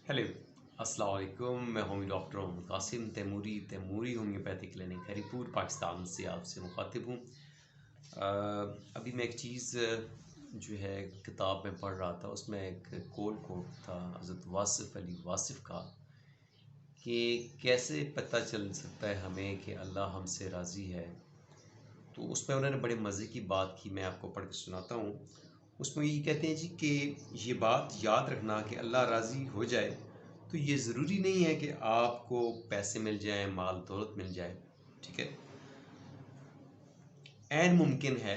Hello, अस्सलाम वालेकुम। मैं हूँ doctor Mohammad Qasim Taimuri Taimuri homeopathy clinic Haripur Pakistan से आपसे मुखातिब हूँ। अभी मैं एक चीज़ जो है किताब में पढ़ रहा था, उसमें एक कोट था हज़रत वासिफ़ अली वासिफ़ का कि कैसे पता चल सकता है हमें कि अल्लाह हमसे राज़ी है। तो उसमें उन्होंने बड़े मज़े की बात की, मैं आपको पढ़ के सुनाता हूँ। उसमें ये कहते हैं जी कि ये बात याद रखना कि अल्लाह राज़ी हो जाए तो ये ज़रूरी नहीं है कि आपको पैसे मिल जाएं, माल दौलत मिल जाए। ठीक है, ऐन मुमकिन है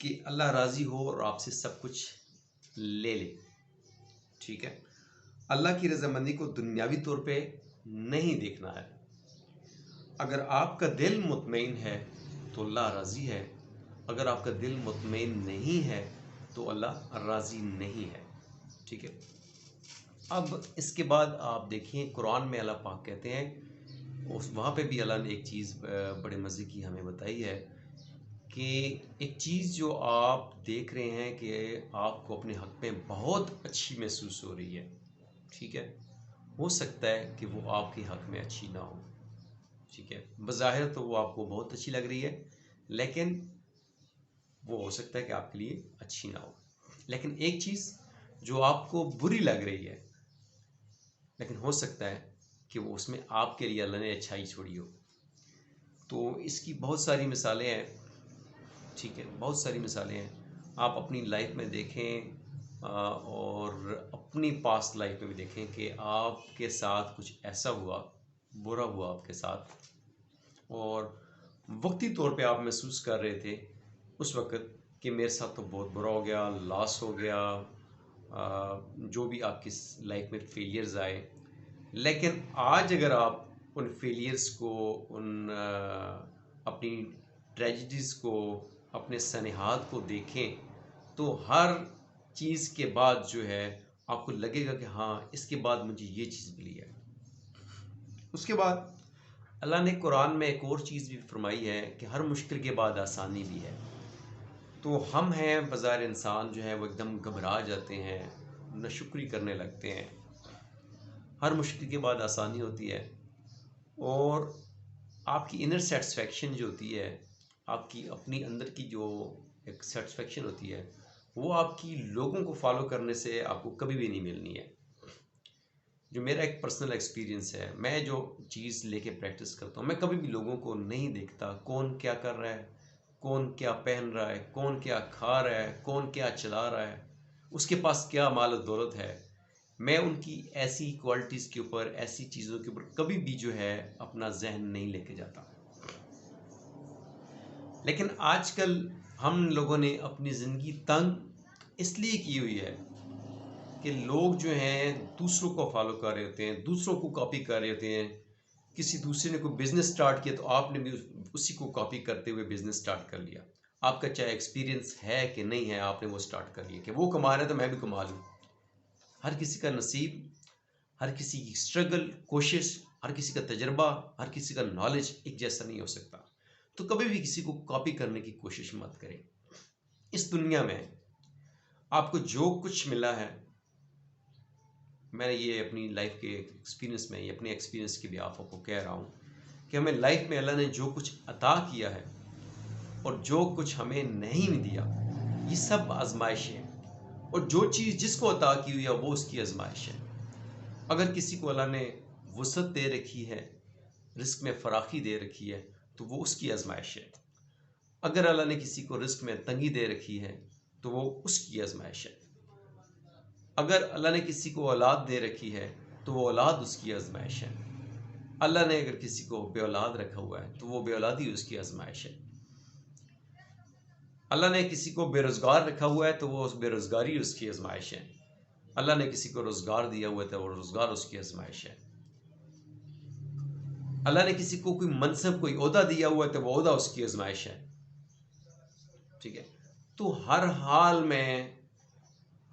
कि अल्लाह राज़ी हो और आपसे सब कुछ ले ले। ठीक है, अल्लाह की रज़ामंदी को दुनियावी तौर पे नहीं देखना है। अगर आपका दिल मुतमईन है तो अल्लाह राज़ी है, अगर आपका दिल मुतमईन नहीं है तो अल्लाह राज़ी नहीं है। ठीक है, अब इसके बाद आप देखिए कुरान में अल्लाह पाक कहते हैं, उस वहाँ पे भी अल्लाह ने एक चीज़ बड़े मज़े की हमें बताई है कि एक चीज़ जो आप देख रहे हैं कि आपको अपने हक़ में बहुत अच्छी महसूस हो रही है। ठीक है, हो सकता है कि वो आपके हक़ में अच्छी ना हो। ठीक है, बज़ाहिर तो वो आपको बहुत अच्छी लग रही है, लेकिन वो हो सकता है कि आपके लिए अच्छी ना हो। लेकिन एक चीज़ जो आपको बुरी लग रही है, लेकिन हो सकता है कि वो उसमें आपके लिए अल्लाह ने अच्छाई छोड़ी हो। तो इसकी बहुत सारी मिसालें हैं। ठीक है, बहुत सारी मिसालें हैं, आप अपनी लाइफ में देखें और अपनी पास्ट लाइफ में भी देखें कि आपके साथ कुछ ऐसा हुआ, बुरा हुआ आपके साथ, और वक्ती तौर पे आप महसूस कर रहे थे उस वक़्त कि मेरे साथ तो बहुत बुरा हो गया, लॉस हो गया, जो भी आपकी लाइफ में फेलियर्स आए। लेकिन आज अगर आप उन फेलियर्स को, उन अपनी ट्रेजेडीज़ को, अपने सनेहात को देखें, तो हर चीज़ के बाद जो है आपको लगेगा कि हाँ, इसके बाद मुझे ये चीज़ मिली है। उसके बाद अल्लाह ने कुरान में एक और चीज़ भी फरमाई है कि हर मुश्किल के बाद आसानी भी है। तो हम हैं बज़ाहिर इंसान जो है वो एकदम घबरा जाते हैं, नाशुक्री करने लगते हैं। हर मुश्किल के बाद आसानी होती है, और आपकी इनर सेटिस्फेक्शन जो होती है, आपकी अपनी अंदर की जो एक सेटिस्फेक्शन होती है, वो आपकी लोगों को फॉलो करने से आपको कभी भी नहीं मिलनी है। जो मेरा एक पर्सनल एक्सपीरियंस है, मैं जो चीज़ लेके प्रैक्टिस करता हूँ, मैं कभी भी लोगों को नहीं देखता कौन क्या कर रहा है, कौन क्या पहन रहा है, कौन क्या खा रहा है, कौन क्या चला रहा है, उसके पास क्या माल दौलत है। मैं उनकी ऐसी क्वालिटीज़ के ऊपर, ऐसी चीज़ों के ऊपर कभी भी जो है अपना जहन नहीं लेके जाता। लेकिन आजकल हम लोगों ने अपनी ज़िंदगी तंग इसलिए की हुई है कि लोग जो हैं दूसरों को फॉलो कर रहे होते हैं, दूसरों को कॉपी कर रहे होते हैं। किसी दूसरे ने कोई बिजनेस स्टार्ट किया तो आपने भी उसी को कॉपी करते हुए बिजनेस स्टार्ट कर लिया। आपका चाहे एक्सपीरियंस है कि नहीं है, आपने वो स्टार्ट कर लिया कि वो कमा रहे हैं तो मैं भी कमा लूँ। हर किसी का नसीब, हर किसी की स्ट्रगल, कोशिश, हर किसी का तजर्बा, हर किसी का नॉलेज एक जैसा नहीं हो सकता। तो कभी भी किसी को कॉपी करने की कोशिश मत करें। इस दुनिया में आपको जो कुछ मिला है, मैं ये अपनी लाइफ के एक्सपीरियंस में, ये अपने एक्सपीरियंस के भी आपको कह रहा हूँ कि हमें लाइफ में अल्लाह ने जो कुछ अता किया है और जो कुछ हमें नहीं दिया, ये सब आजमाइश है। और जो चीज़ जिसको अता की हुई है वो उसकी आजमाइश है। अगर किसी को अल्लाह ने वसअत दे रखी है, रिस्क में फराखी दे रखी है, तो वो उसकी आजमाइश है। अगर अल्लाह ने किसी को रिस्क में तंगी दे रखी है तो वो उसकी आजमाइश है। अगर अल्लाह ने किसी को औलाद दे रखी है तो वो औलाद उसकी आजमाइश है। अल्लाह ने अगर किसी को बे औलाद रखा हुआ है तो वो बे औलादी उसकी आजमाइश है। अल्लाह ने किसी को बेरोज़गार रखा हुआ है तो वो बेरोज़गारी उसकी आजमाइश है। अल्लाह ने किसी को रोज़गार दिया हुआ है तो वो रोज़गार उसकी आजमाइश है। अल्लाह ने किसी को कोई मनसब, कोई ओहदा दिया हुआ है तो वो ओहदा उसकी आजमाइश है। ठीक है, तो हर हाल में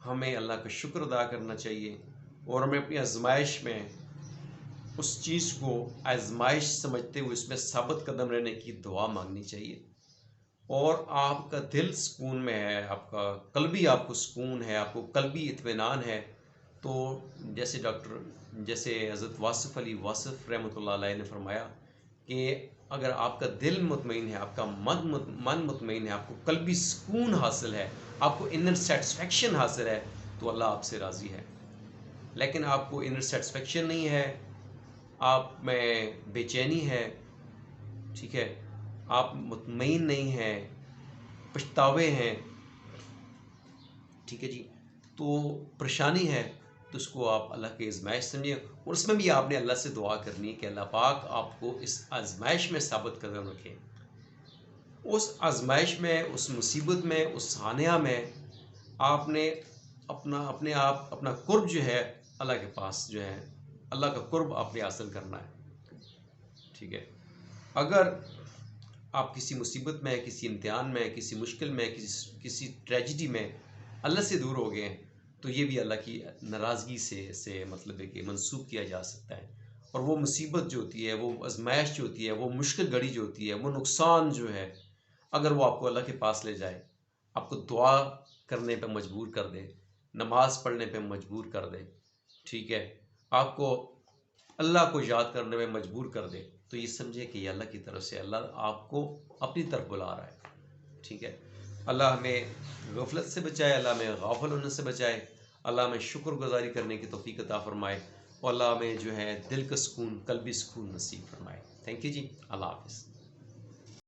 हमें अल्लाह का शुक्र अदा करना चाहिए, और हमें अपनी आजमाइश में उस चीज़ को आजमाइश समझते हुए उसमें साबित कदम रहने की दुआ मांगनी चाहिए। और आपका दिल सुकून में है, आपका कल्बी आपको सुकून है, आपको कल्बी इत्मीनान है, تو جیسے حضرت واصف علی واصف رحمۃ اللہ علیہ نے فرمایا کہ اگر آپ کا دل مطمئن ہے، آپ کا من مطمئن ہے، آپ کو قلبی سکون حاصل ہے، آپ کو انر سیٹسفیکشن حاصل ہے، تو اللہ آپ سے راضی ہے۔ لیکن آپ کو انر سیٹسفیکشن نہیں ہے، آپ میں بے چینی ہے، ٹھیک ہے، آپ مطمئن نہیں ہیں، پچھتاوے ہیں، ٹھیک ہے جی، تو پریشانی ہے، تو اس کو آپ اللہ کے آزمائش سمجھیں، اور اس میں بھی آپ نے اللہ سے دعا کرنی ہے کہ اللہ پاک آپ کو اس آزمائش میں ثابت قدم رکھے، اس آزمائش میں، اس مصیبت میں، اس سانحہ میں آپ نے اپنا قرب جو ہے اللہ کے پاس جو ہے، اللہ کا قرب آپ نے حاصل کرنا ہے، ٹھیک ہے۔ اگر آپ کسی مصیبت میں، کسی امتحان میں، کسی مشکل میں، کسی ٹریجڈی میں اللہ سے دور ہو گئے ہیں، تو یہ بھی اللہ کی ناراضگی سے مطلب ہے کہ منسوب کیا جا سکتا ہے، اور وہ مصیبت جو ہوتی ہے، وہ آزمائش جو ہوتی ہے، وہ مشکل گھڑی جو ہوتی ہے، وہ نقصان جو ہے، اگر وہ آپ کو اللہ کے پاس لے جائے، آپ کو دعا کرنے پہ مجبور کر دے، نماز پڑھنے پہ مجبور کر دے، ٹھیک ہے، آپ کو اللہ کو یاد کرنے میں مجبور کر دے، تو یہ سمجھے کہ یہ اللہ کی طرف سے اللہ آپ کو اپنی طرف بلا رہا ہے، ٹھیک ہے۔ اللہ ہمیں غفلت سے بچائے، اللہ ہمیں غافل ہونے سے بچائے، اللہ ہمیں شکر گزاری کرنے کی توفیق عطا فرمائے، اور اللہ ہمیں جو ہے دل کا سکون، قلبی سکون نصیب فرمائے۔ تھینک یو جی، اللہ حافظ۔